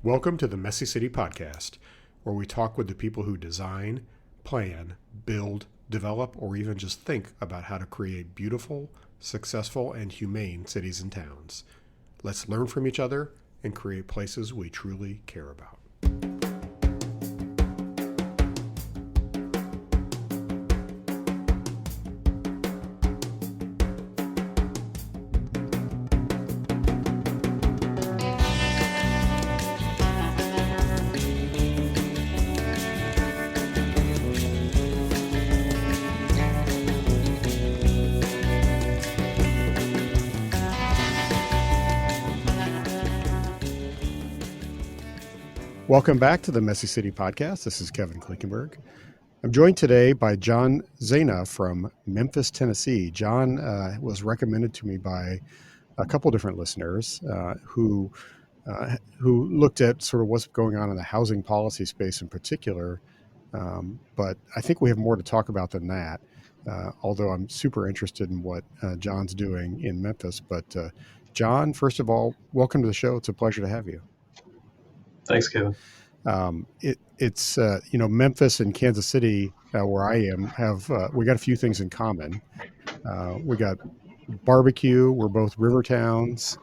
Welcome to the Messy City Podcast, where we talk with the people who design, plan, build, develop, or even just think about how to create beautiful, successful, and humane cities and towns. Let's learn from each other and create places we truly care about. Welcome back to the Messy City Podcast. This is Kevin Klinkenberg. I'm joined today by John Zeanah from Memphis, Tennessee. John was recommended to me by a couple different listeners who looked at sort of what's going on in the housing policy space in particular. But I think we have more to talk about than that, although I'm super interested in what John's doing in Memphis. But John, first of all, welcome to the show. It's a pleasure to have you. Thanks, Kevin. It's Memphis and Kansas City, where I am, we got a few things in common. We got barbecue. We're both river towns.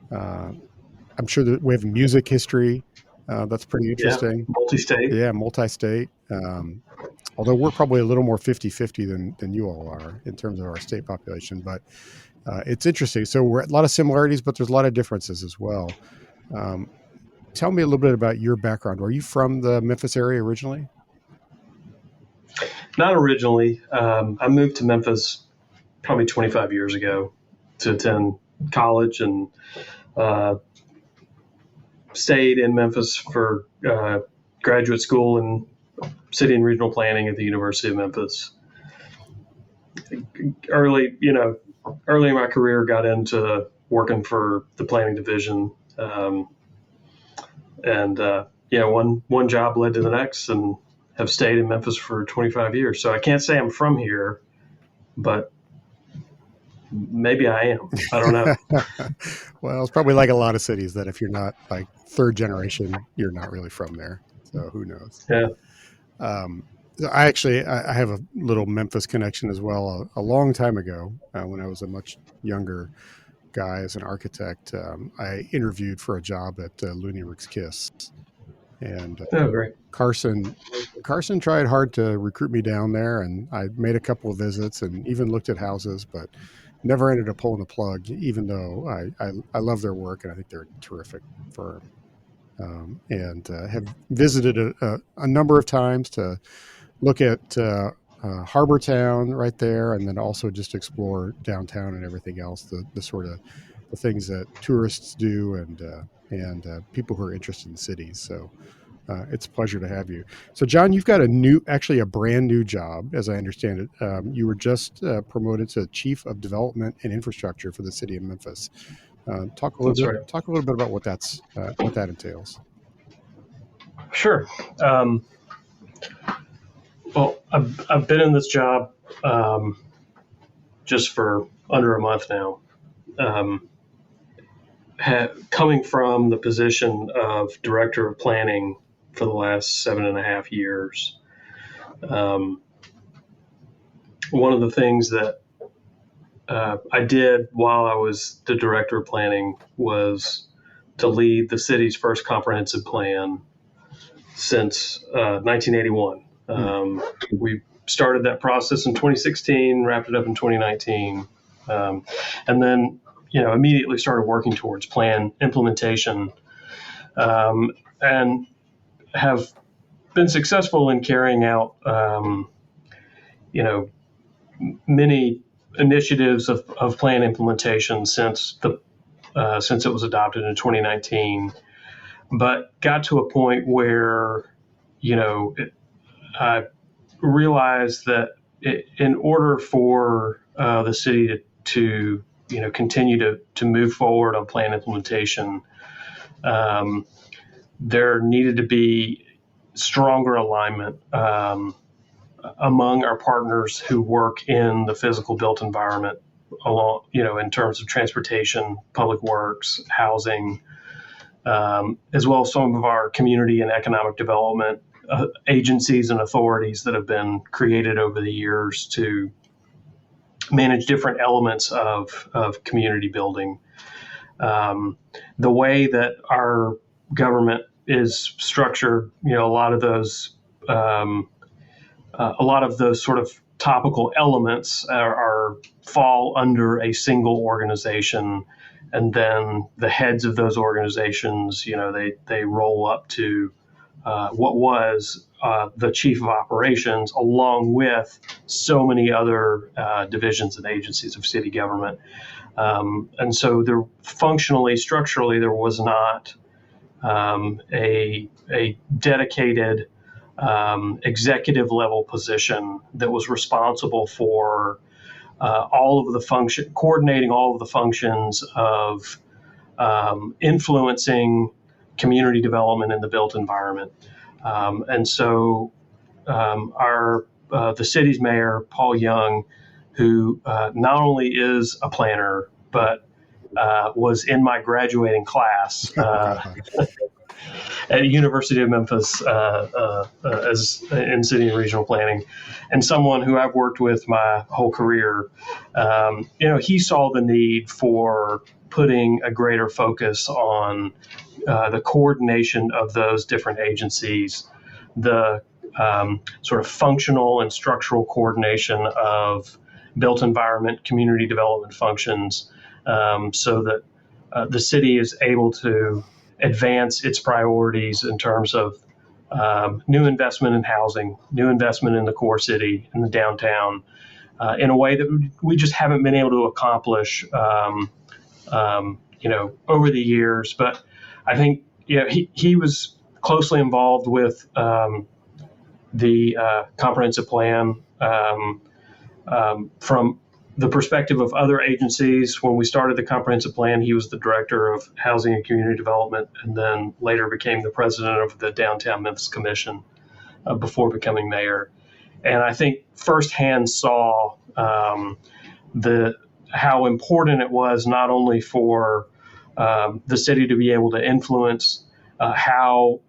I'm sure that we have music history. That's pretty interesting. Yeah, multi-state. Yeah, multi-state. Although we're probably a little more 50-50 than you all are in terms of our state population. But it's interesting. So we're a lot of similarities, but there's a lot of differences as well. Tell me a little bit about your background. Are you from the Memphis area originally? Not originally. I moved to Memphis probably 25 years ago to attend college and stayed in Memphis for graduate school in city and regional planning at the University of Memphis. Early in my career, got into working for the planning division. One job led to the next, and have stayed in Memphis for 25 years. So I can't say I'm from here, but maybe I am. I don't know. Well, it's probably like a lot of cities that if you're not like third generation, you're not really from there. So who knows? Yeah. I have a little Memphis connection as well. A long time ago, when I was a much younger guy as an architect, I interviewed for a job at Looney Rick's Kiss, and great. Carson tried hard to recruit me down there, and I made a couple of visits and even looked at houses, but never ended up pulling the plug, even though I love their work and I think they're a terrific firm, and have visited a number of times to look at Harbor Town right there, and then also just explore downtown and everything else, the sort of the things that tourists do and people who are interested in cities. So it's a pleasure to have you. So John, you've got a brand new job, as I understand it. You were just promoted to Chief of Development and Infrastructure for the City of Memphis. Talk a little bit about what that entails. Sure. Well, I've been in this job just for under a month now, coming from the position of Director of Planning for the last 7.5 years. One of the things that I did while I was the Director of Planning was to lead the city's first comprehensive plan since 1981. We started that process in 2016, wrapped it up in 2019, and then immediately started working towards plan implementation, and have been successful in carrying out many initiatives of plan implementation since it was adopted in 2019, but got to a point where I realized that in order for the city to continue to move forward on plan implementation, there needed to be stronger alignment among our partners who work in the physical built environment, in terms of transportation, public works, housing, as well as some of our community and economic development agencies and authorities that have been created over the years to manage different elements of community building. The way that our government is structured, a lot of those sort of topical elements fall under a single organization, and then the heads of those organizations, they roll up to what was the chief of operations, along with so many other divisions and agencies of city government. And so there, functionally, structurally, there was not a dedicated executive level position that was responsible for all of the coordinating all of the functions of influencing community development in the built environment. And so the city's mayor, Paul Young, who not only is a planner, but was in my graduating class at the University of Memphis as in city and regional planning, and someone who I've worked with my whole career. He saw the need for putting a greater focus on the coordination of those different agencies, the sort of functional and structural coordination of built environment community development functions, so that the city is able to advance its priorities in terms of new investment in housing, new investment in the core city, in the downtown, in a way that we just haven't been able to accomplish, over the years. But I think he was closely involved with the comprehensive plan from the perspective of other agencies. When we started the comprehensive plan, he was the director of housing and community development, and then later became the president of the Downtown Memphis Commission before becoming mayor. And I think firsthand saw how important it was not only for the city to be able to influence how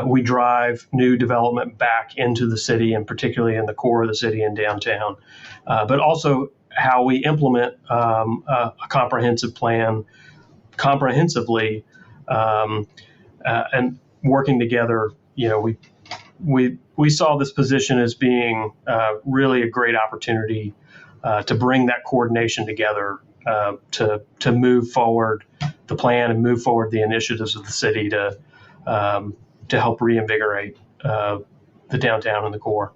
we drive new development back into the city, and particularly in the core of the city and downtown, but also how we implement a comprehensive plan comprehensively, and working together. We saw this position as being really a great opportunity to bring that coordination together, to move forward the plan and move forward the initiatives of the city to help reinvigorate the downtown and the core.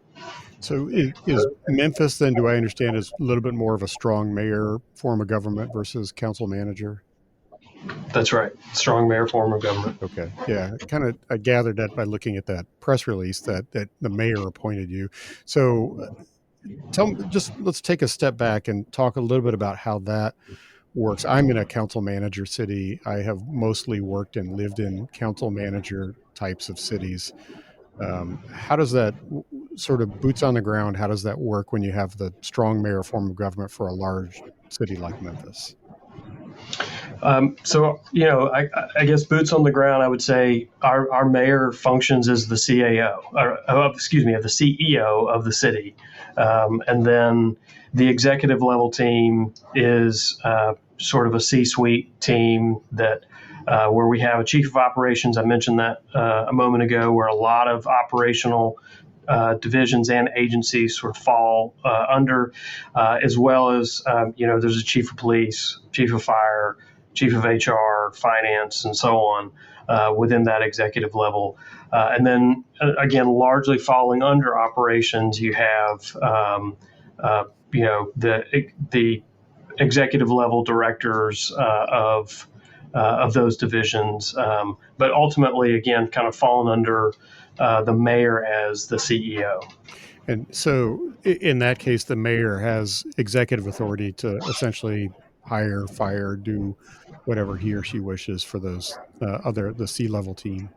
So is Memphis then, do I understand, is a little bit more of a strong mayor form of government versus council manager? That's right. Strong mayor form of government. Okay. Yeah. I gathered that by looking at that press release that the mayor appointed you. So let's take a step back and talk a little bit about how that works. I'm in a council manager city. I have mostly worked and lived in council manager types of cities. How does that sort of boots on the ground? How does that work when you have the strong mayor form of government for a large city like Memphis? I guess boots on the ground, I would say our mayor functions as the CAO, of the CEO of the city. And then the executive level team is sort of a C-suite team that where we have a chief of operations. I mentioned that a moment ago, where a lot of operational divisions and agencies sort of fall under, as well as, there's a chief of police, chief of fire, chief of HR, finance, and so on within that executive level. And then, again, largely falling under operations, you have, the executive level directors of those divisions. But ultimately, again, kind of falling under the mayor as the CEO. And so in that case, the mayor has executive authority to essentially hire, fire, do whatever he or she wishes for those the C-level team.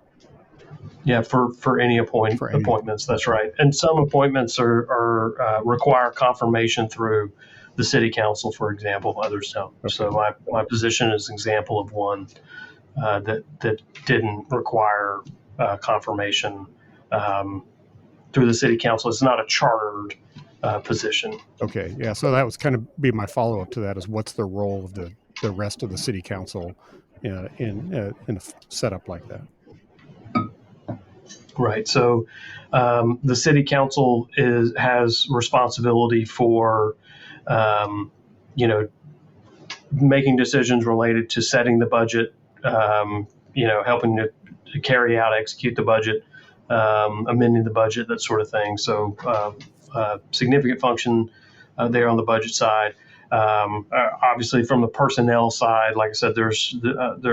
Yeah, for any appointments, that's right. And some appointments are require confirmation through the city council, for example. Others don't. Okay. So my position is an example of one that didn't require confirmation through the city council. It's not a chartered position. Okay, yeah. So that was kind of be my follow up to that: is what's the role of the rest of the city council in a setup like that? Right. So the city council has responsibility for, making decisions related to setting the budget, helping to carry out, execute the budget, amending the budget, that sort of thing. So significant function there on the budget side. Obviously, from the personnel side, like I said, there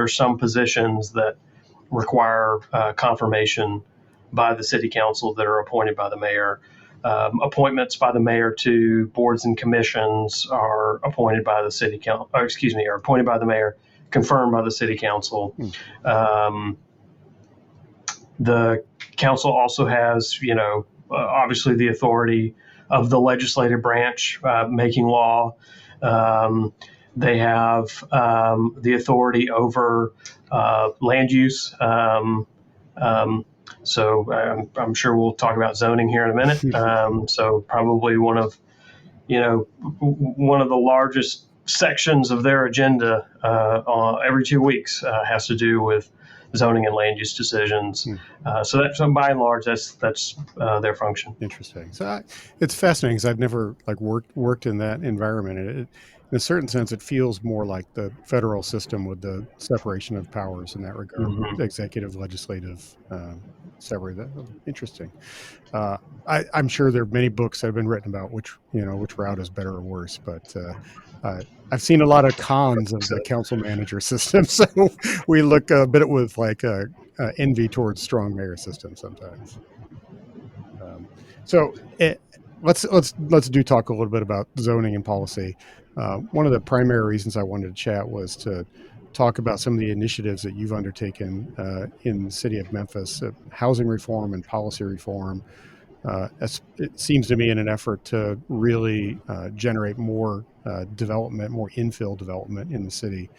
are some positions that require confirmation by the city council that are appointed by the mayor. Appointments by the mayor to boards and commissions are appointed by the city council, are appointed by the mayor, confirmed by the city council. The council also has, obviously the authority of the legislative branch making law. They have the authority over land use. So I'm sure we'll talk about zoning here in a minute. So probably one of the largest sections of their agenda every 2 weeks has to do with zoning and land use decisions. So by and large, that's their function. Interesting. So it's fascinating because I've never worked in that environment. In a certain sense, it feels more like the federal system with the separation of powers in that regard, executive, legislative, separate. Interesting. I'm sure there are many books that have been written about which route is better or worse, but I've seen a lot of cons of the council manager system, so we look a bit with envy towards strong mayor systems sometimes. Let's talk a little bit about zoning and policy. One of the primary reasons I wanted to chat was to talk about some of the initiatives that you've undertaken in the city of Memphis, housing reform and policy reform. It seems to me in an effort to really generate more development, more infill development in the city.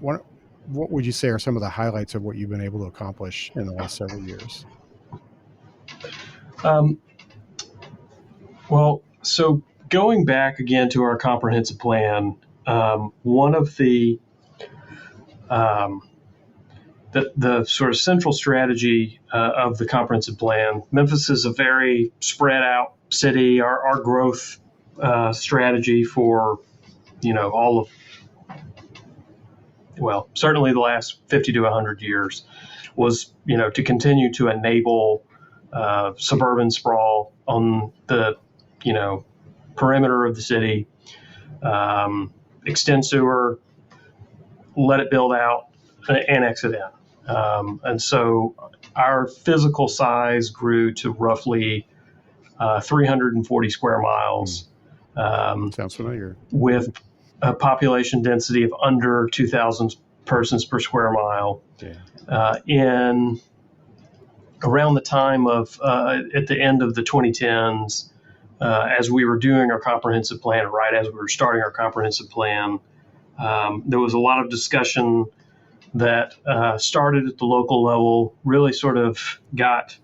What would you say are some of the highlights of what you've been able to accomplish in the last several years? Well, so going back again to our comprehensive plan, one of the sort of central strategy of the comprehensive plan. Memphis is a very spread out city. Our growth strategy for certainly the last 50 to 100 years was to continue to enable suburban sprawl on the perimeter of the city, extend sewer, let it build out, annex it in. And so our physical size grew to roughly 340 square miles. Sounds familiar. With a population density of under 2,000 persons per square mile. Yeah. In around the time of, at the end of the 2010s, as we were doing our comprehensive plan, right as we were starting our comprehensive plan, there was a lot of discussion that started at the local level, really sort of got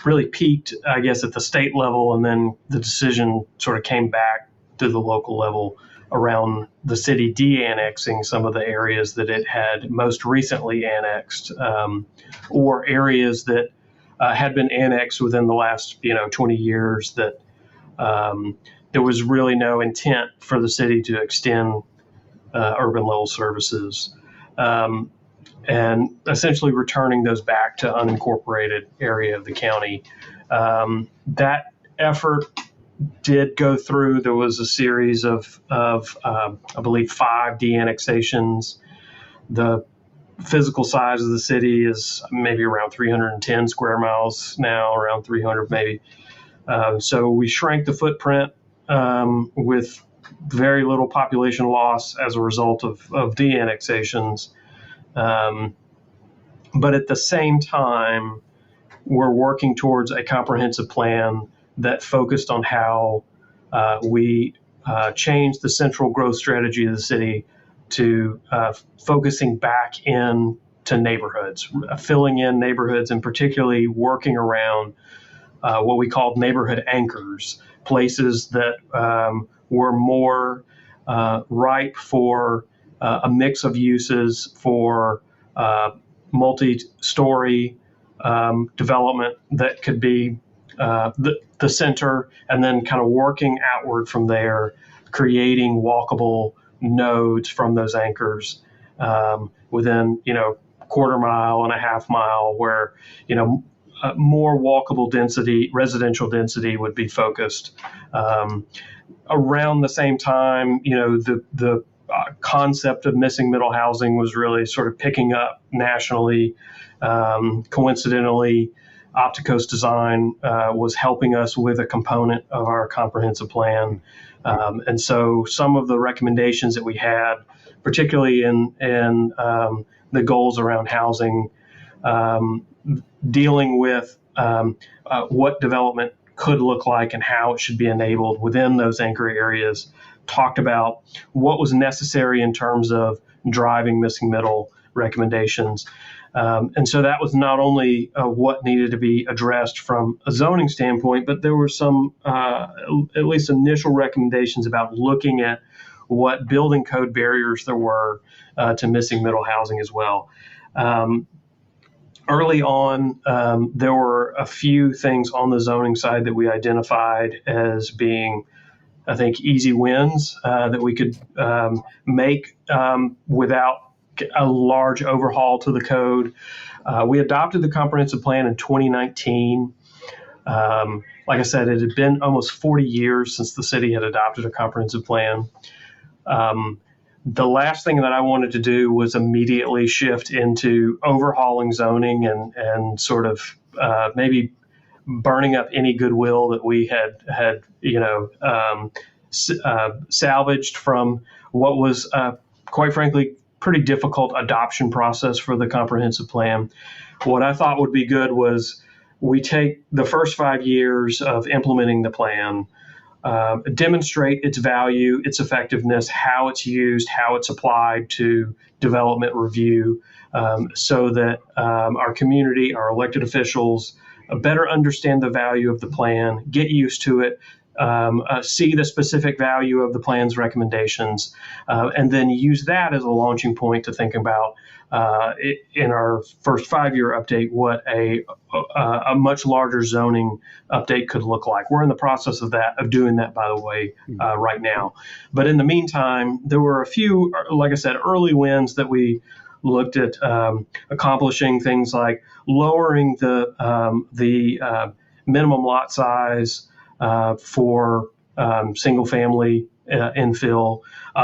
really peaked, I guess, at the state level, and then the decision sort of came back to the local level around the city de-annexing some of the areas that it had most recently annexed, or areas that had been annexed within the last 20 years that there was really no intent for the city to extend urban level services, and essentially returning those back to unincorporated area of the county. That effort did go through. There was a series of I believe 5 de-annexations. The physical size of the city is maybe around 310 square miles now, around 300 maybe. So we shrank the footprint with very little population loss as a result of de-annexations. But at the same time, we're working towards a comprehensive plan that focused on how we changed the central growth strategy of the city to focusing back in to neighborhoods, filling in neighborhoods, and particularly working around what we called neighborhood anchors, places that were more ripe for a mix of uses for multi-story development that could be the center, and then kind of working outward from there, creating walkable nodes from those anchors within, quarter mile and a half mile, where, more walkable density, residential density would be focused. Around the same time, the concept of missing middle housing was really sort of picking up nationally. Coincidentally, Optico's design was helping us with a component of our comprehensive plan. And so some of the recommendations that we had, particularly in the goals around housing, dealing with what development could look like and how it should be enabled within those anchor areas, talked about what was necessary in terms of driving missing middle recommendations. And so that was not only what needed to be addressed from a zoning standpoint, but there were some, at least initial recommendations about looking at what building code barriers there were to missing middle housing as well. Early on, there were a few things on the zoning side that we identified as being, I think, easy wins that we could make without a large overhaul to the code. We adopted the comprehensive plan in 2019. Like I said, it had been almost 40 years since the city had adopted a comprehensive plan. The last thing that I wanted to do was immediately shift into overhauling zoning and sort of maybe burning up any goodwill that we had salvaged from what was, quite frankly, pretty difficult adoption process for the comprehensive plan. What I thought would be good was we take the first 5 years of implementing the plan, demonstrate its value, its effectiveness, how it's used, how it's applied to development review, so that our community, our elected officials, better understand the value of the plan, get used to it, see the specific value of the plan's recommendations, and then use that as a launching point to think about in our first 5-year update what a much larger zoning update could look like. We're in the process of doing that, by the way, right now. But in the meantime, there were a few, like I said, early wins that we looked at accomplishing, things like lowering the minimum lot size for single family infill,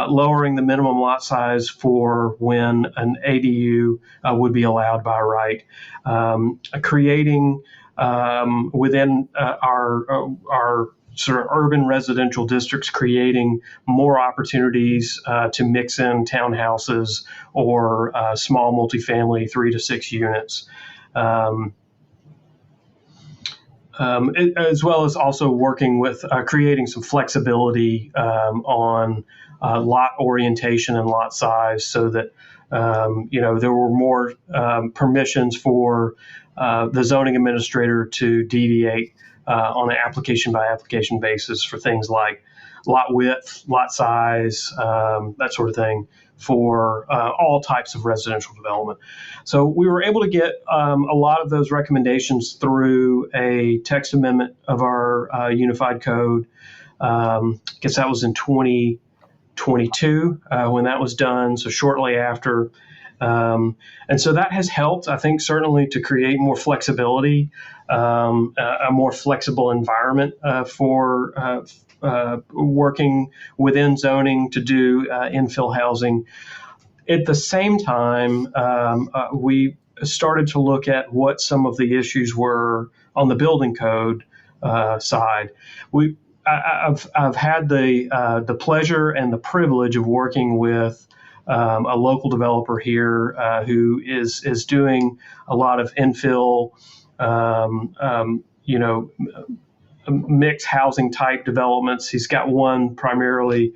lowering the minimum lot size for when an ADU would be allowed by right, creating within our sort of urban residential districts, creating more opportunities to mix in townhouses or small multifamily 3 to 6 units. As well as also working with creating some flexibility on lot orientation and lot size, so that there were more permissions for the zoning administrator to deviate on an application by application basis for things like lot width, lot size, that sort of thing, for all types of residential development. So we were able to get a lot of those recommendations through a text amendment of our unified code. I guess that was in 2022 when that was done, so shortly after. And so that has helped, I think, certainly to create more flexibility, a more flexible environment for working within zoning to do infill housing. At the same time, we started to look at what some of the issues were on the building code side. I've had the pleasure and the privilege of working with a local developer here who is doing a lot of infill, mixed housing type developments. He's got one primarily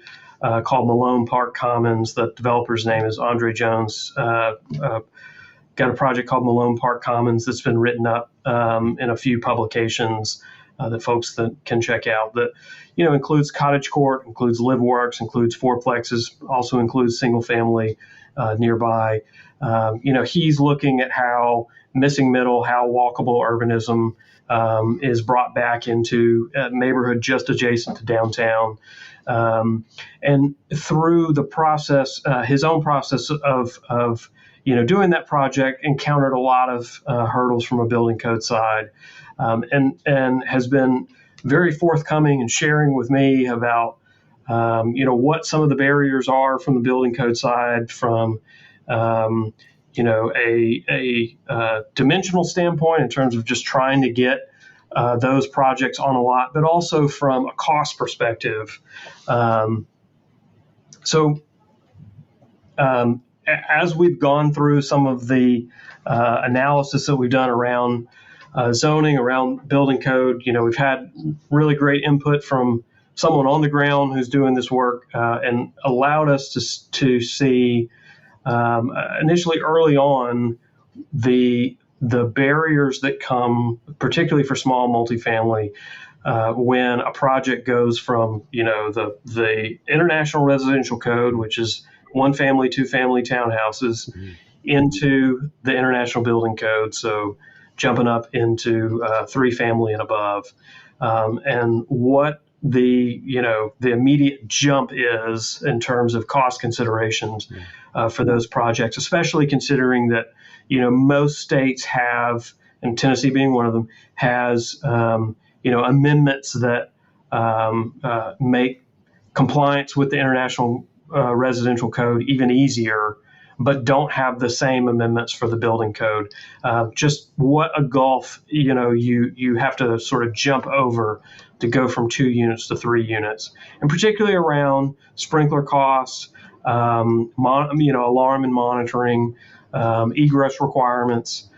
called Malone Park Commons. The developer's name is Andre Jones. Got a project called Malone Park Commons that's been written up in a few publications that folks that can check out. That includes cottage court, includes live works, includes fourplexes, also includes single family nearby. He's looking at how missing middle, how walkable urbanism is brought back into a neighborhood just adjacent to downtown. And through the process, his own process of doing that project, encountered a lot of hurdles from a building code side, and has been very forthcoming and sharing with me about what some of the barriers are from the building code side, from a dimensional standpoint in terms of just trying to get those projects on a lot, but also from a cost perspective. As we've gone through some of the analysis that we've done around zoning, around building code, we've had really great input from someone on the ground who's doing this work, and allowed us to see initially early on the barriers that come, particularly for small multifamily, when a project goes from the international residential code, which is 1 family, 2 family townhouses, into the international building code, so jumping up into 3 family and above, and what the immediate jump is in terms of cost considerations for those projects, especially considering that most states have, and Tennessee being one of them, has amendments that make compliance with the international residential code even easier, but don't have the same amendments for the building code. Just what a gulf you have to sort of jump over to go from 2 units to 3 units, and particularly around sprinkler costs, alarm and monitoring, egress requirements,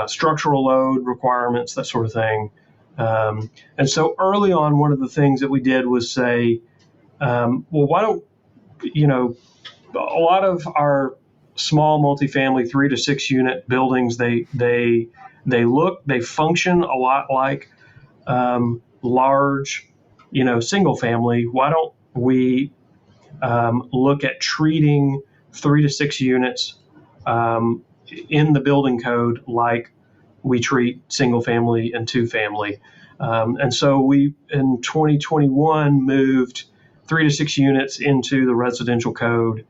structural load requirements, that sort of thing. And so early on, one of the things that we did was say, why don't, a lot of our small multifamily 3 to 6 unit buildings, they function a lot like large, single family. Why don't we look at treating 3 to 6 units in the building code like we treat single family and 2 family? And so we, in 2021, moved 3 to 6 units into the residential code.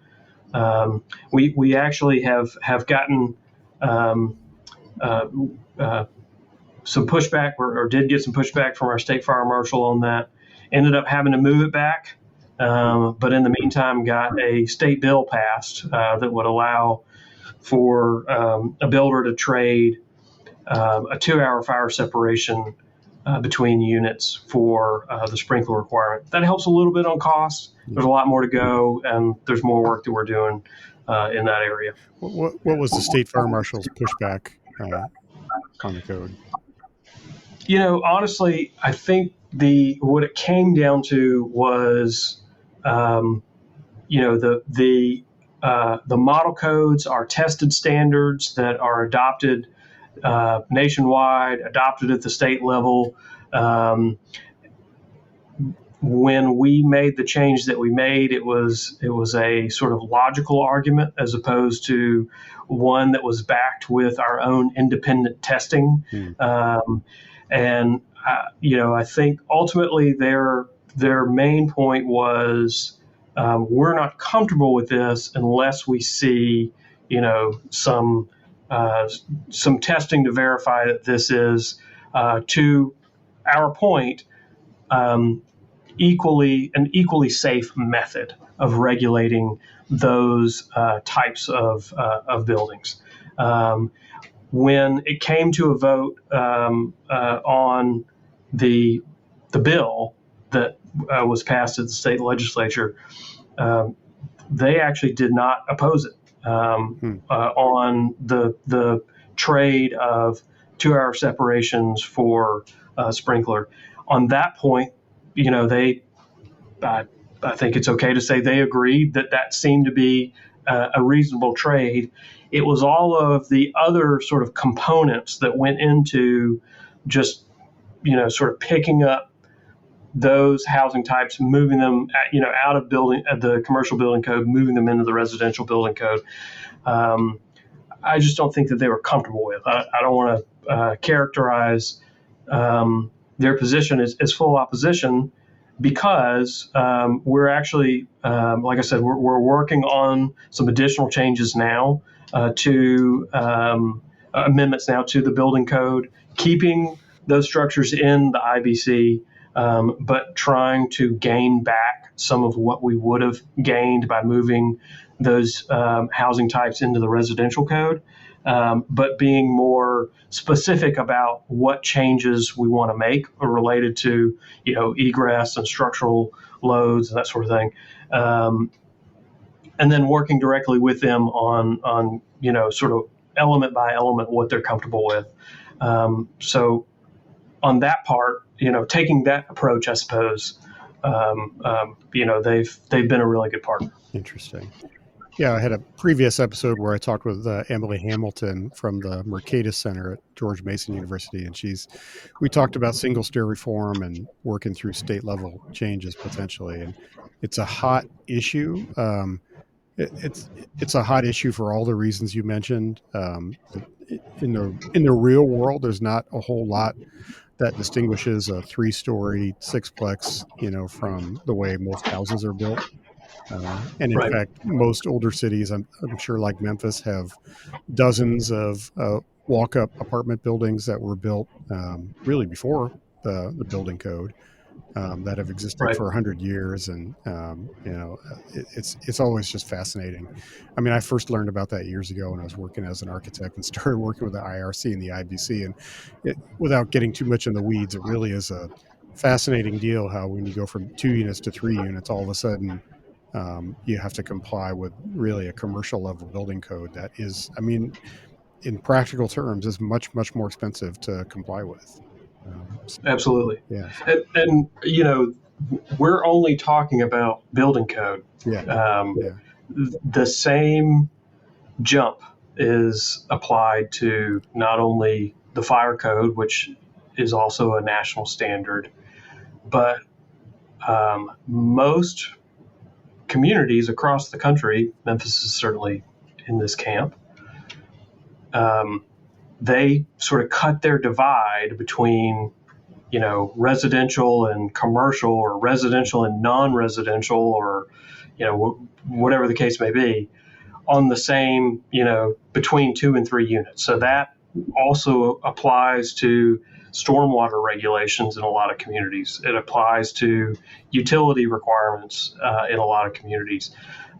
We actually have gotten some pushback, or did get some pushback from our state fire marshal on that. Ended up having to move it back, but in the meantime got a state bill passed that would allow for a builder to trade a 2-hour fire separation between units for the sprinkler requirement. That helps a little bit on cost. There's a lot more to go, and there's more work that we're doing in that area. What was the state fire marshal's pushback on the code? Honestly, I think what it came down to was, the model codes are tested standards that are adopted nationwide, adopted at the state level. When we made the change that we made, it was a sort of logical argument as opposed to one that was backed with our own independent testing. I think ultimately their main point was, we're not comfortable with this unless we see some testing to verify that this is, to our point, an equally safe method of regulating those types of buildings. When it came to a vote on the bill that was passed at the state legislature, they actually did not oppose it on the trade of 2-hour separations for sprinkler. On that point, I, I think it's okay to say they agreed that seemed to be a reasonable trade. It was all of the other sort of components that went into just, sort of picking up those housing types, moving them, out of the commercial building code, moving them into the residential building code. I just don't think that they were comfortable with. I don't want to characterize their position as full opposition, because we're actually, like I said, we're working on some additional changes now to amendments now to the building code, keeping those structures in the IBC, but trying to gain back some of what we would have gained by moving those housing types into the residential code, but being more specific about what changes we want to make related to, egress and structural loads and that sort of thing. And then working directly with them on sort of element by element what they're comfortable with. So on that part, taking that approach, I suppose, they've been a really good partner. Interesting. Yeah, I had a previous episode where I talked with Emily Hamilton from the Mercatus Center at George Mason University, and we talked about single stair reform and working through state level changes potentially. And it's a hot issue. It's a hot issue for all the reasons you mentioned. In the real world, there's not a whole lot that distinguishes a 3-story sixplex, from the way most houses are built. And in Right. fact, most older cities, I'm sure, like Memphis, have dozens of walk-up apartment buildings that were built really before the building code, that have existed Right. for 100 years. And, it's always just fascinating. I mean, I first learned about that years ago when I was working as an architect and started working with the IRC and the IBC. And without getting too much in the weeds, it really is a fascinating deal how when you go from 2 units to 3 units, all of a sudden, you have to comply with really a commercial level building code that is, I mean, in practical terms, is much, much more expensive to comply with. Absolutely. Yeah. And we're only talking about building code. Yeah. The same jump is applied to not only the fire code, which is also a national standard, but most communities across the country, Memphis is certainly in this camp, they sort of cut their divide between, residential and commercial, or residential and non-residential, or, whatever the case may be, on the same, between 2 and 3 units. So that also applies to stormwater regulations in a lot of communities. It applies to utility requirements in a lot of communities.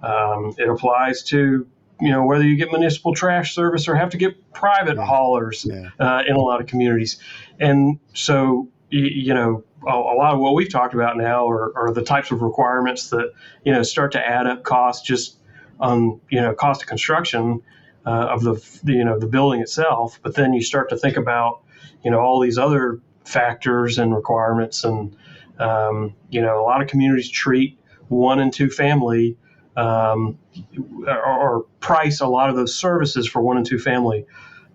It applies to, whether you get municipal trash service or have to get private haulers in a lot of communities. And so, a lot of what we've talked about now are the types of requirements that, start to add up costs just on, cost of construction of the building itself. But then you start to think about, all these other factors and requirements. And, a lot of communities treat 1 and 2 family or price a lot of those services for 1 and 2 family,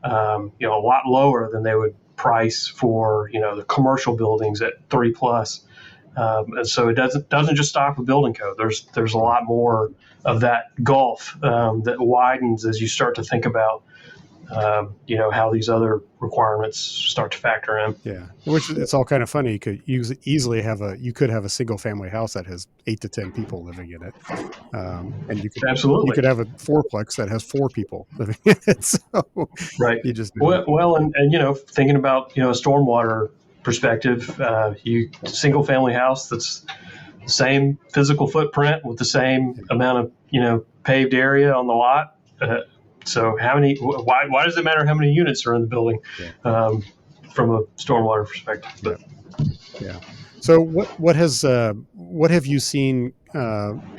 a lot lower than they would price for, the commercial buildings at 3 plus. And so it doesn't just stop with building code. There's a lot more of that gulf that widens as you start to think about, how these other requirements start to factor in. Yeah, which it's all kind of funny. You could easily have a single family house that has 8 to 10 people living in it, and you could have a 4-plex that has 4 people living in it. So right, you just and thinking about a stormwater perspective, you single family house that's the same physical footprint with the same amount of paved area on the lot. So why does it matter how many units are in the building from a stormwater perspective? But, yeah. So what have you seen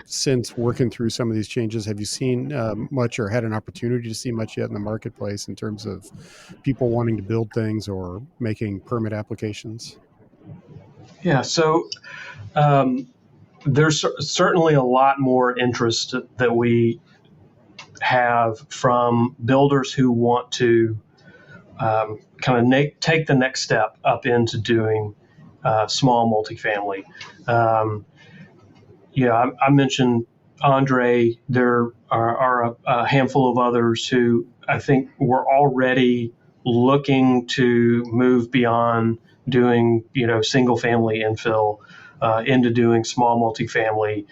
since working through some of these changes? Have you seen much or had an opportunity to see much yet in the marketplace in terms of people wanting to build things or making permit applications? Yeah, so um, there's certainly a lot more interest that we have from builders who want to kind of take the next step up into doing small multifamily. Um, I mentioned Andre. There are a handful of others who I think were already looking to move beyond doing, single family infill into doing small multifamily.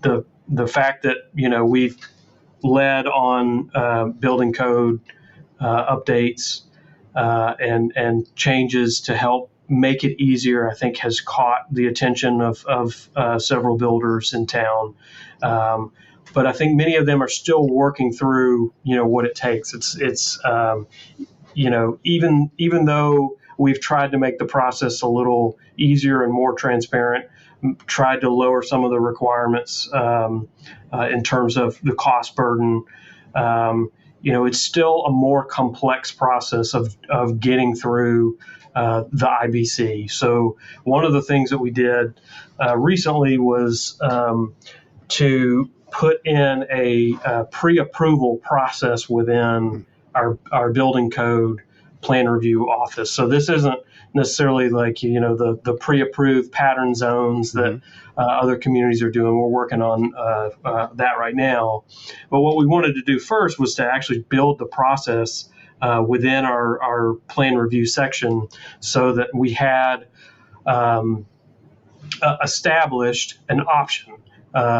The fact that we've led on building code updates and changes to help make it easier, I think, has caught the attention of several builders in town. But I think many of them are still working through, what it takes. Even though we've tried to make the process a little easier and more transparent, tried to lower some of the requirements in terms of the cost burden. It's still a more complex process of getting through the IBC. So one of the things that we did recently was to put in a pre-approval process within our building code plan review office. So this isn't necessarily like the pre-approved pattern zones that other communities are doing. We're working on that right now. But what we wanted to do first was to actually build the process within our plan review section, so that we had established an option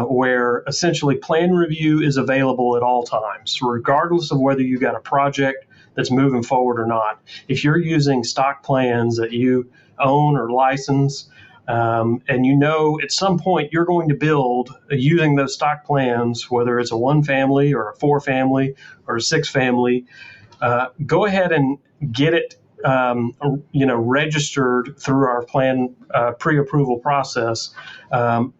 where essentially plan review is available at all times, regardless of whether you got a project that's moving forward or not. If you're using stock plans that you own or license, and at some point you're going to build using those stock plans, whether it's a 1 family or a 4 family or a 6 family, go ahead and get it registered through our plan pre-approval process,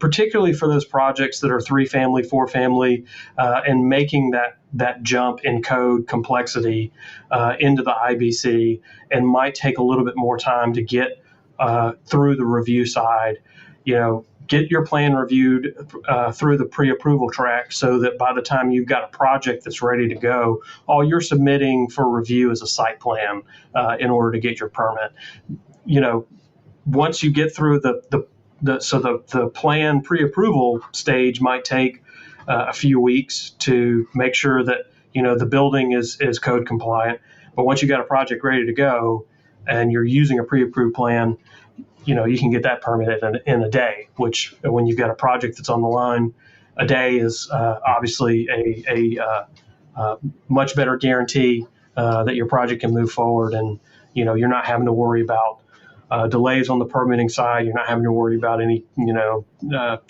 particularly for those projects that are 3 family, 4 family, and making that jump in code complexity into the IBC, and might take a little bit more time to get through the review side. Get your plan reviewed through the pre-approval track, so that by the time you've got a project that's ready to go, all you're submitting for review is a site plan in order to get your permit. Once you get through the plan pre-approval stage might take a few weeks to make sure that the building is code compliant. But once you got a project ready to go and you're using a pre-approved plan, you can get that permit in a day, which when you've got a project that's on the line, a day is obviously a much better guarantee that your project can move forward. And, you're not having to worry about delays on the permitting side. You're not having to worry about any,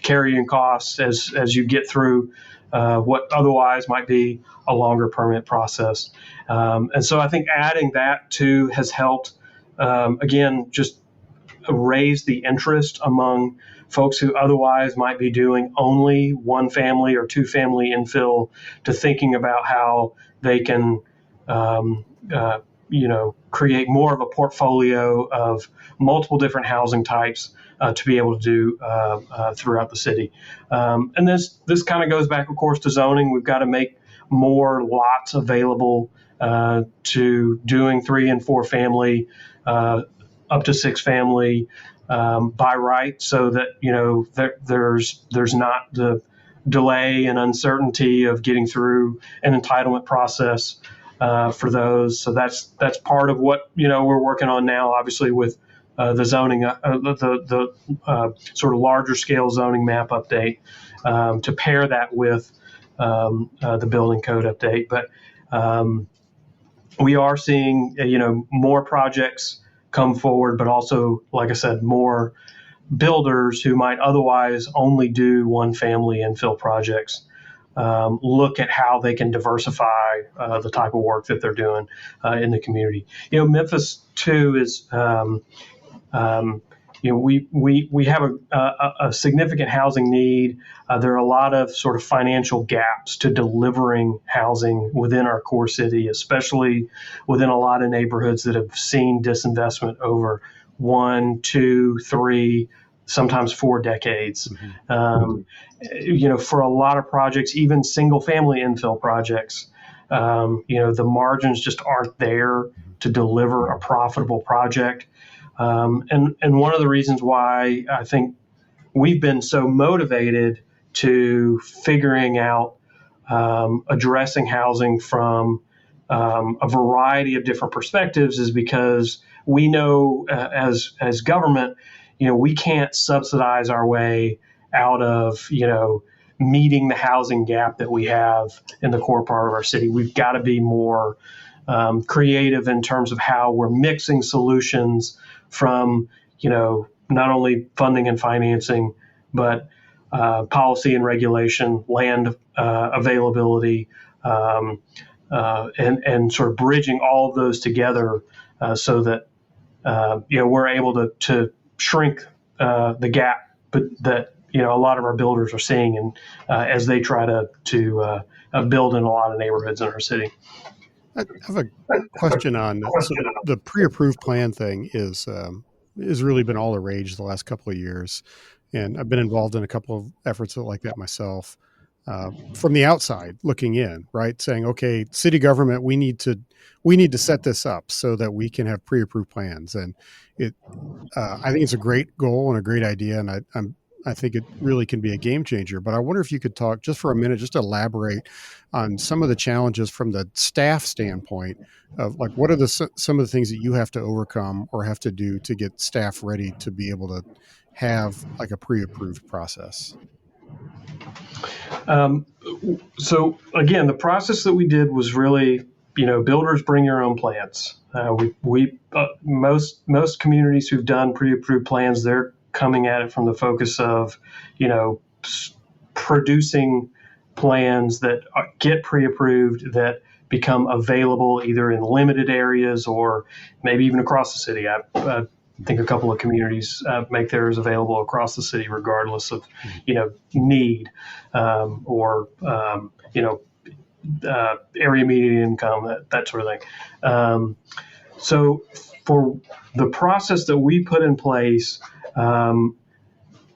carrying costs as you get through what otherwise might be a longer permit process. And so I think adding that too has helped, again, just raise the interest among folks who otherwise might be doing only 1 family or 2 family infill, to thinking about how they can create more of a portfolio of multiple different housing types to be able to do throughout the city. And this kind of goes back, of course, to zoning. We've got to make more lots available to doing 3 and 4 family, up to 6 family by right, so that there's not the delay and uncertainty of getting through an entitlement process for those. So that's part of what we're working on now, obviously, with the zoning, the sort of larger scale zoning map update, to pair that with the building code update. But we are seeing more projects come forward, but also, like I said, more builders who might otherwise only do 1 family infill projects look at how they can diversify the type of work that they're doing in the community. Memphis too is we have a significant housing need. There are a lot of sort of financial gaps to delivering housing within our core city, especially within a lot of neighborhoods that have seen disinvestment over 1, 2, 3, sometimes 4 decades. For a lot of projects, even single family infill projects, the margins just aren't there to deliver a profitable project. And one of the reasons why I think we've been so motivated to figuring out addressing housing from a variety of different perspectives is because we know as government, we can't subsidize our way out of meeting the housing gap that we have in the core part of our city. We've got to be more creative in terms of how we're mixing solutions from not only funding and financing, but policy and regulation, land availability, and sort of bridging all of those together so that we're able to shrink the gap, but that a lot of our builders are seeing, and as they try to build in a lot of neighborhoods in our city. I have a question on so the pre-approved plan thing is really been all the rage the last couple of years, and I've been involved in a couple of efforts like that myself. From the outside looking in, right, saying, okay, city government, we need to set this up so that we can have pre-approved plans, and I think it's a great goal and a great idea, and I think it really can be a game changer. But I wonder if you could talk just for a minute, just elaborate on some of the challenges from the staff standpoint of like, what are some of the things that you have to overcome or have to do to get staff ready to be able to have like a pre-approved process? So again, the process that we did was really, builders bring your own plans. Most communities who've done pre-approved plans, they're coming at it from the focus of, producing plans that get pre-approved that become available either in limited areas or maybe even across the city. I think a couple of communities make theirs available across the city, regardless of, need or area median income, that sort of thing. So for the process that we put in place,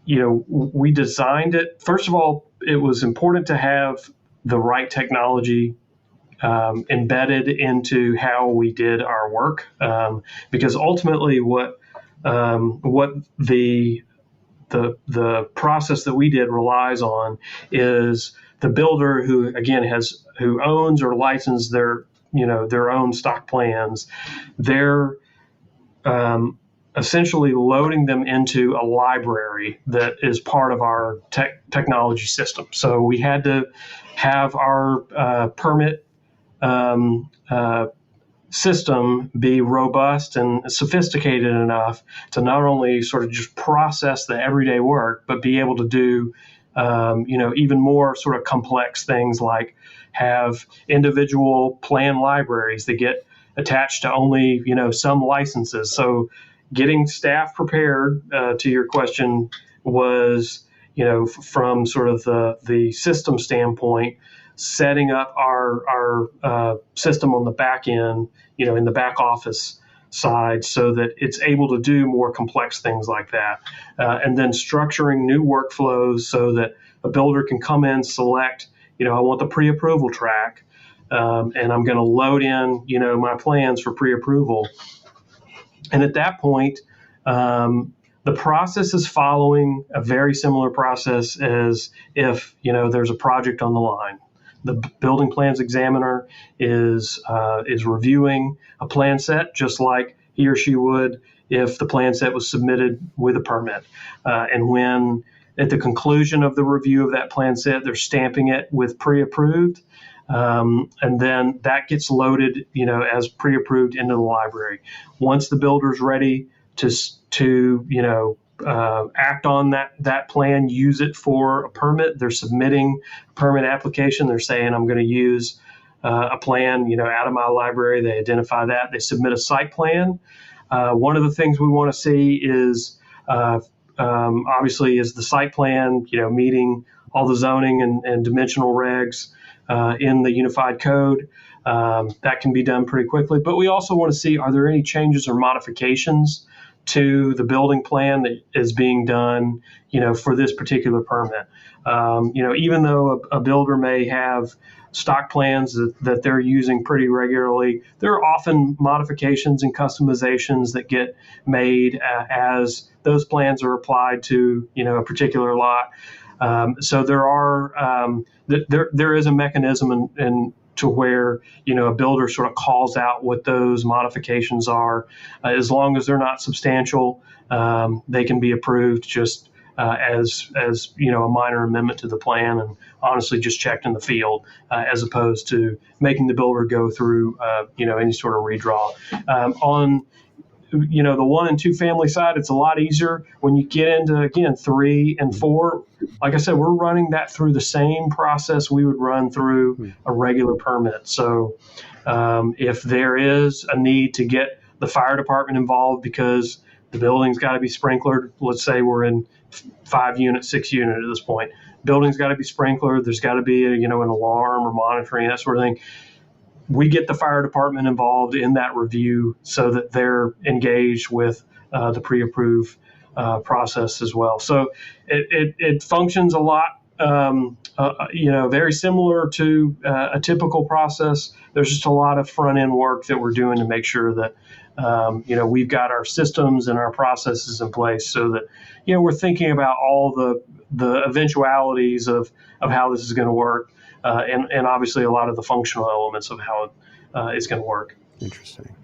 we designed it. First of all, it was important to have the right technology embedded into how we did our work, because ultimately, what the process that we did relies on is the builder who owns or licensed their own stock plans. They're essentially loading them into a library that is part of our technology system. So we had to have our permit system be robust and sophisticated enough to not only sort of just process the everyday work, but be able to do even more sort of complex things like have individual plan libraries that get attached to only some licenses. So getting staff prepared, to your question, was from sort of the system standpoint, setting up our system on the back end, in the back office side, so that it's able to do more complex things like that, and then structuring new workflows so that a builder can come in, select, I want the pre-approval track, and I'm going to load in, my plans for pre-approval. And at that point, the process is following a very similar process as if there's a project on the line. The building plans examiner is reviewing a plan set just like he or she would if the plan set was submitted with a permit. And when at the conclusion of the review of that plan set, they're stamping it with pre-approved. And then that gets loaded, as pre-approved into the library. Once the builder's ready to act on that plan, use it for a permit, they're submitting a permit application. They're saying, I'm going to use a plan, out of my library. They identify that. They submit a site plan. One of the things we want to see is obviously is the site plan, meeting all the zoning and dimensional regs in the unified code. That can be done pretty quickly. But we also want to see, are there any changes or modifications to the building plan that is being done, for this particular permit? Even though a builder may have stock plans that they're using pretty regularly, there are often modifications and customizations that get made as those plans are applied to, a particular lot. So there is a mechanism to where a builder sort of calls out what those modifications are. As long as they're not substantial, they can be approved just as a minor amendment to the plan, and honestly just checked in the field, as opposed to making the builder go through any sort of redraw. On the 1 and 2 family side, it's a lot easier. When you get into, again, 3 and 4, like I said, we're running that through the same process we would run through a regular permit. So if there is a need to get the fire department involved because the building's got to be sprinklered, let's say we're in 5 unit, 6 unit at this point, building's got to be sprinklered, there's got to be an alarm or monitoring, that sort of thing. We get the fire department involved in that review so that they're engaged with the pre-approved process as well. So it functions a lot, very similar to a typical process. There's just a lot of front end work that we're doing to make sure that we've got our systems and our processes in place so that we're thinking about all the eventualities of how this is going to work. And obviously a lot of the functional elements of how it's going to work. Interesting.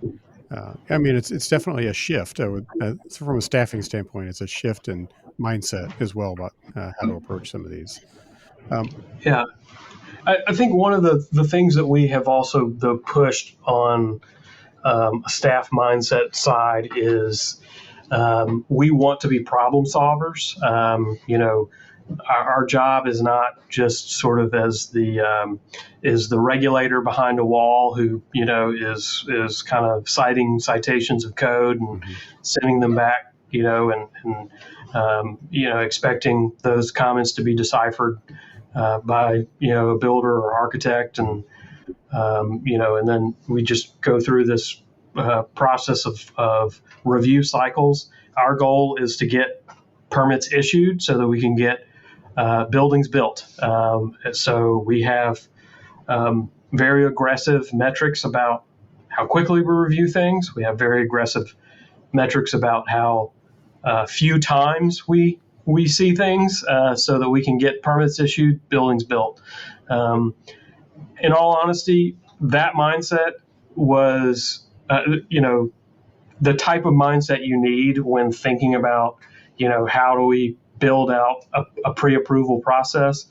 It's definitely a shift. From a staffing standpoint, it's a shift in mindset as well about how to approach some of these. Yeah. I think one of the things that we have also pushed on a staff mindset side is we want to be problem solvers. Our job is not just sort of as is the regulator behind a wall who is kind of citing citations of code and sending them back, and expecting those comments to be deciphered by a builder or architect, and and then we just go through this process of review cycles. Our goal is to get permits issued so that we can get buildings built. So we have very aggressive metrics about how quickly we review things. We have very aggressive metrics about how few times we see things, so that we can get permits issued, buildings built. In all honesty, that mindset was, the type of mindset you need when thinking about, how do we build out a pre-approval process.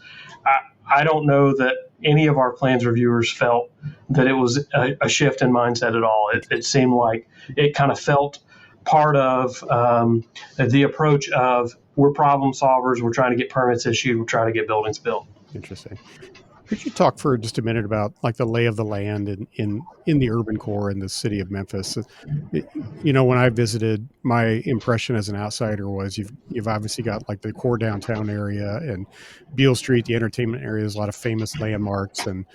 I don't know that any of our plans reviewers felt that it was a shift in mindset at all. It seemed like it kind of felt part of the approach of, we're problem solvers, we're trying to get permits issued, we're trying to get buildings built. Interesting. Could you talk for just a minute about like the lay of the land in the urban core in the city of Memphis? When I visited, my impression as an outsider was you've obviously got like the core downtown area and Beale Street, the entertainment area. There's a lot of famous landmarks and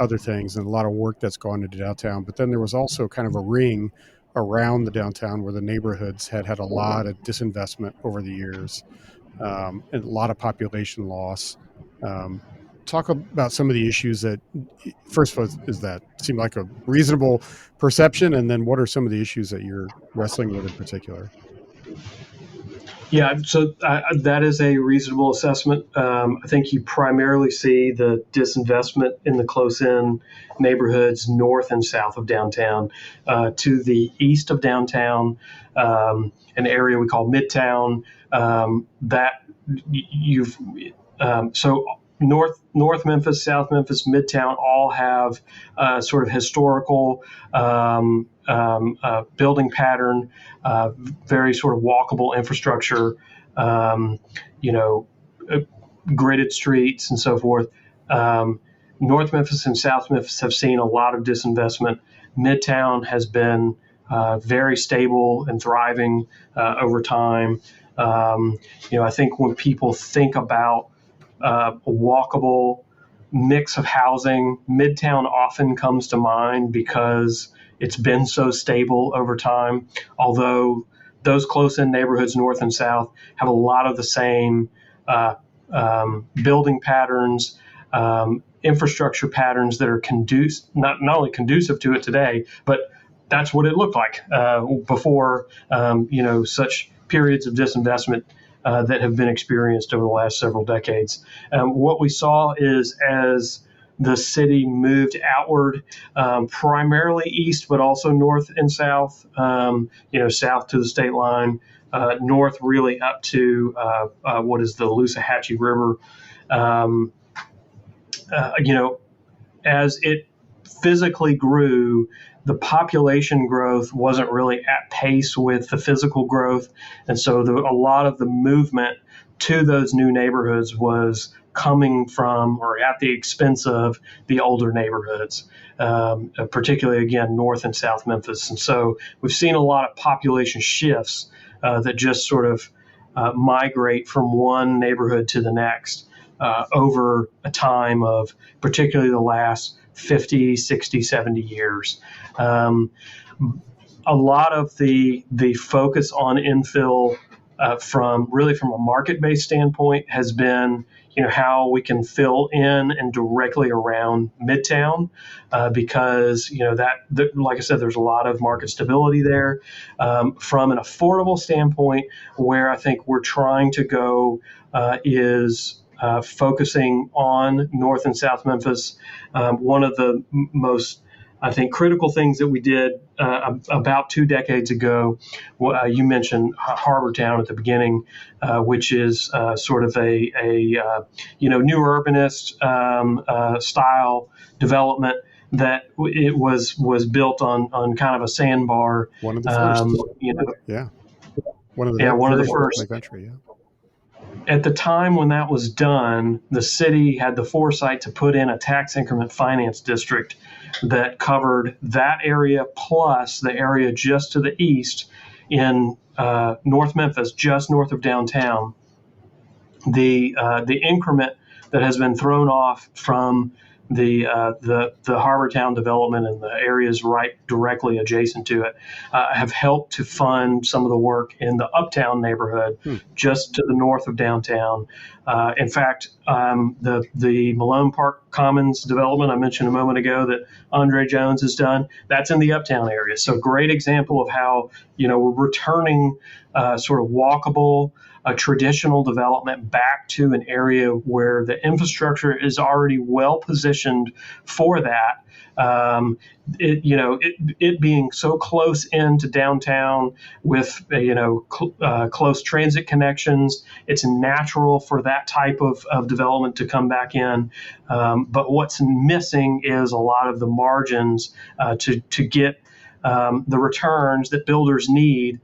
other things, and a lot of work that's gone into downtown. But then there was also kind of a ring around the downtown where the neighborhoods had a lot of disinvestment over the years, and a lot of population loss. Talk about some of the issues that, first of all, is that seem like a reasonable perception, and then what are some of the issues that you're wrestling with in particular? Yeah, so that is a reasonable assessment. I think you primarily see the disinvestment in the close-in neighborhoods north and south of downtown. To the east of downtown, an area we call Midtown, so North Memphis, South Memphis, Midtown all have sort of historical building pattern, very sort of walkable infrastructure, gridded streets and so forth. North Memphis and South Memphis have seen a lot of disinvestment. Midtown has been very stable and thriving over time. I think when people think about a walkable mix of housing, Midtown often comes to mind because it's been so stable over time. Although those close in neighborhoods, north and south, have a lot of the same uh, building patterns, infrastructure patterns that are not only conducive to it today, but that's what it looked like before such periods of disinvestment that have been experienced over the last several decades. What we saw is as the city moved outward, primarily east, but also north and south. South to the state line, north really up to what is the Loosahatchee River. Um, as it physically grew, the population growth wasn't really at pace with the physical growth. And so a lot of the movement to those new neighborhoods was coming from or at the expense of the older neighborhoods, particularly, again, North and South Memphis. And so we've seen a lot of population shifts that just sort of migrate from one neighborhood to the next over a time of particularly the last 50, 60, 70 years. Um, a lot of the focus on infill from a market-based standpoint has been how we can fill in and directly around Midtown because like I said, there's a lot of market stability there. From an affordable standpoint, where I think we're trying to go is focusing on North and South Memphis. One of the most, I think, critical things that we did about 2 decades ago, you mentioned Harbor Town at the beginning, which is sort of a new urbanist style development that it was built on kind of a sandbar. One of the first. Yeah. One of the One of the very first. in the country. Yeah. At the time when that was done, the city had the foresight to put in a tax increment finance district that covered that area plus the area just to the east in North Memphis, just north of downtown. The increment that has been thrown off from the Harbor Town development and the areas right directly adjacent to it have helped to fund some of the work in the Uptown neighborhood, just to the north of downtown. In fact, the Malone Park Commons development I mentioned a moment ago that Andre Jones has done, that's in the Uptown area. So great example of how we're returning sort of walkable, a traditional development back to an area where the infrastructure is already well positioned for that. It being so close into downtown with close transit connections, it's natural for that type of development to come back in. But what's missing is a lot of the margins to get the returns that builders need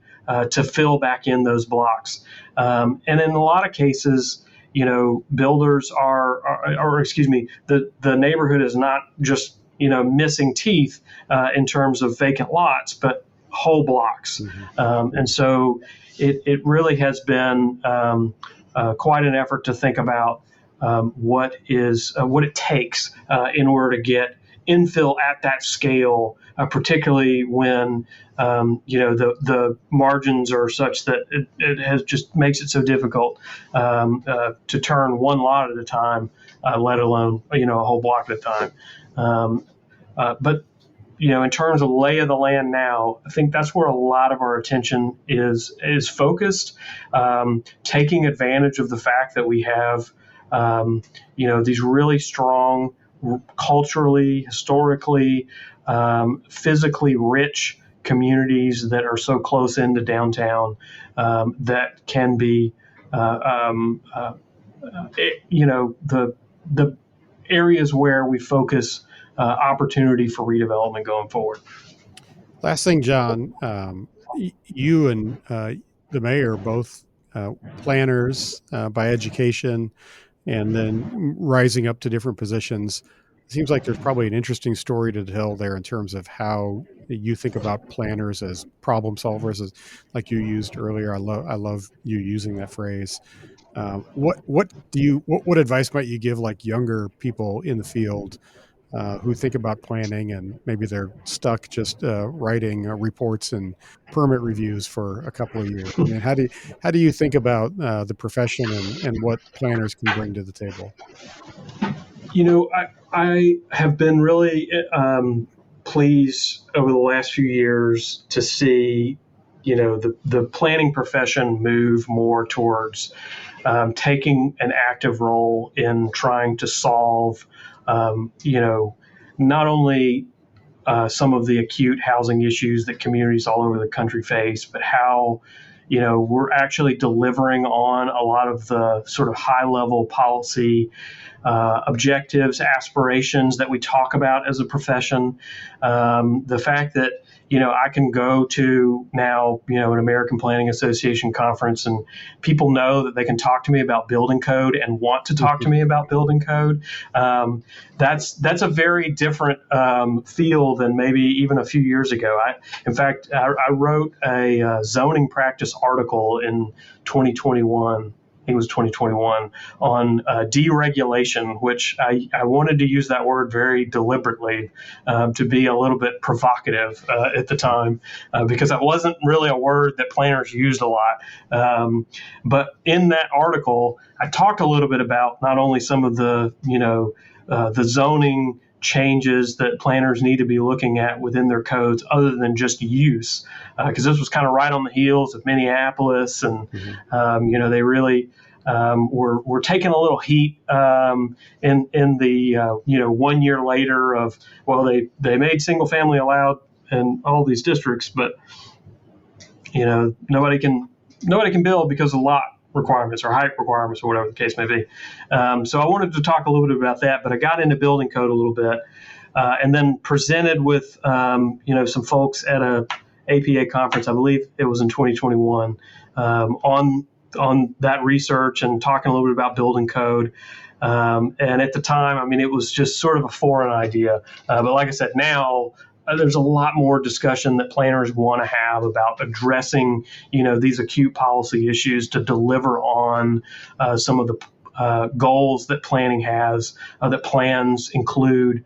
to fill back in those blocks. And in a lot of cases, builders the neighborhood is not just, missing teeth in terms of vacant lots, but whole blocks. And so it really has been quite an effort to think about what it takes in order to get infill at that scale, particularly when the margins are such that it has just makes it so difficult to turn one lot at a time, let alone a whole block at a time. But in terms of lay of the land now, I think that's where a lot of our attention is focused, taking advantage of the fact that we have these really strong, culturally, historically, physically rich communities that are so close into downtown that can be, the areas where we focus opportunity for redevelopment going forward. Last thing, John, you and the mayor, both planners by education, and then rising up to different positions. seems like there's probably an interesting story to tell there in terms of how you think about planners as problem solvers, as like you used earlier. I love you using that phrase. What advice might you give like younger people in the field who think about planning and maybe they're stuck just writing reports and permit reviews for a couple of years? I mean, how do you think about the profession and what planners can bring to the table? I have been really pleased over the last few years to see, the planning profession move more towards taking an active role in trying to solve, not only some of the acute housing issues that communities all over the country face, but how we're actually delivering on a lot of the sort of high level policy objectives, aspirations that we talk about as a profession. The fact that I can go to now an American Planning Association conference, and people know that they can talk to me about building code and want to talk to me about building code. That's a very different feel than maybe even a few years ago. In fact, I wrote a zoning practice article in 2021. I think it was 2021, on deregulation, which I wanted to use that word very deliberately to be a little bit provocative at the time, because that wasn't really a word that planners used a lot. But in that article, I talked a little bit about not only some of the zoning changes that planners need to be looking at within their codes other than just use, because this was kind of right on the heels of Minneapolis, and they really were taking a little heat in the 1 year later of, well, they made single family allowed in all these districts, but nobody can build because of lot requirements or height requirements or whatever the case may be. So I wanted to talk a little bit about that, but I got into building code a little bit, and then presented with some folks at a APA conference. I believe it was in 2021, on that research and talking a little bit about building code. And at the time, I mean, it was just sort of a foreign idea. But like I said, now there's a lot more discussion that planners want to have about addressing, these acute policy issues to deliver on some of the goals that planning has, that plans include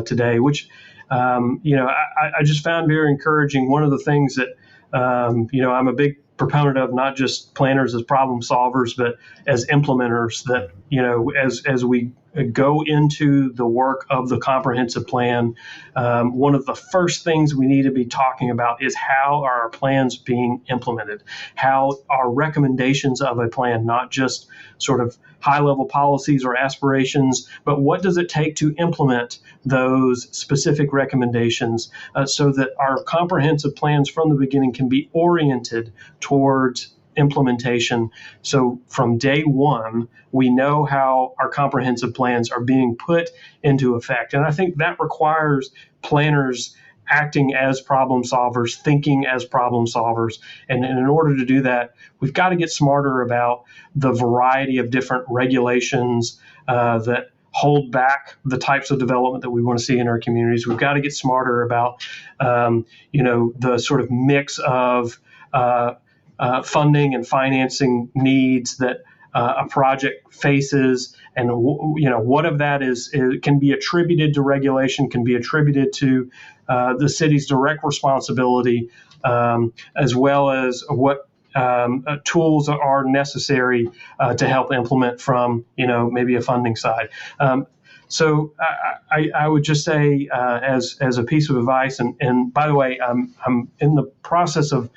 today, which, I just found very encouraging. One of the things that, I'm a big proponent of, not just planners as problem solvers, but as implementers, that, as we go into the work of the comprehensive plan, one of the first things we need to be talking about is how are our plans being implemented? How are recommendations of a plan, not just sort of high level policies or aspirations, but what does it take to implement those specific recommendations, so that our comprehensive plans from the beginning can be oriented towards implementation. So from day one, we know how our comprehensive plans are being put into effect. And I think that requires planners acting as problem solvers, thinking as problem solvers. And in order to do that, we've got to get smarter about the variety of different regulations that hold back the types of development that we want to see in our communities. We've got to get smarter about, the sort of mix of funding and financing needs that a project faces, and what of that can be attributed to regulation, can be attributed to the city's direct responsibility, as well as what tools are necessary to help implement from maybe a funding side. So I would just say, as a piece of advice, and by the way, I'm in the process of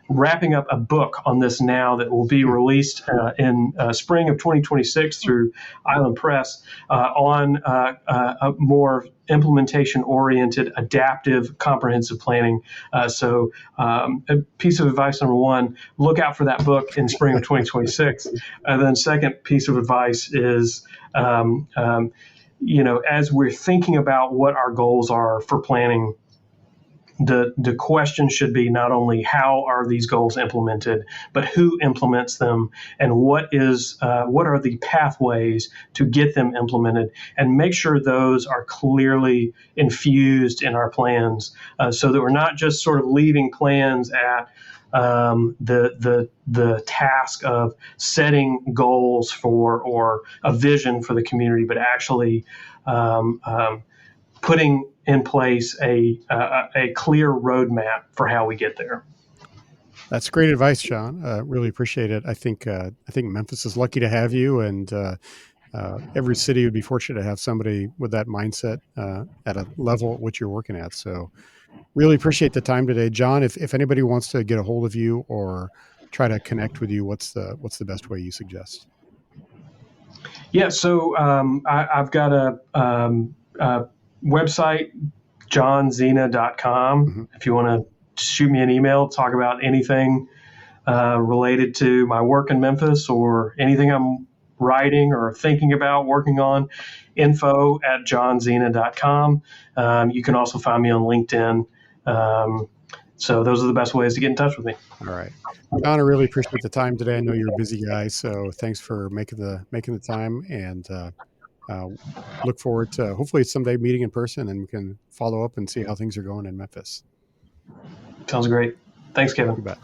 wrapping up a book on this now that will be released in spring of 2026 through Island Press, on a more implementation-oriented, adaptive, comprehensive planning. So a piece of advice number one, look out for that book in spring of 2026. And then second piece of advice is, as we're thinking about what our goals are for planning, the question should be not only how are these goals implemented, but who implements them, and what are the pathways to get them implemented, and make sure those are clearly infused in our plans, so that we're not just sort of leaving plans at the task of setting goals for or a vision for the community, but actually putting in place a clear roadmap for how we get there. That's great advice, John. Really appreciate it. I think Memphis is lucky to have you, and every city would be fortunate to have somebody with that mindset at a level at which you're working at. So, really appreciate the time today, John. If anybody wants to get a hold of you or try to connect with you, what's the best way you suggest? Yeah, so I've got a website, johnzeanah.com. Mm-hmm. If you want to shoot me an email, talk about anything related to my work in Memphis or anything I'm writing or thinking about working on, info@johnzeanah.com. You can also find me on LinkedIn. So those are the best ways to get in touch with me. All right, John. I really appreciate the time today. I know you're a busy guy, so thanks for making the time, and uh, look forward to hopefully someday meeting in person, and we can follow up and see how things are going in Memphis. Sounds great. Thanks, Kevin. You bet.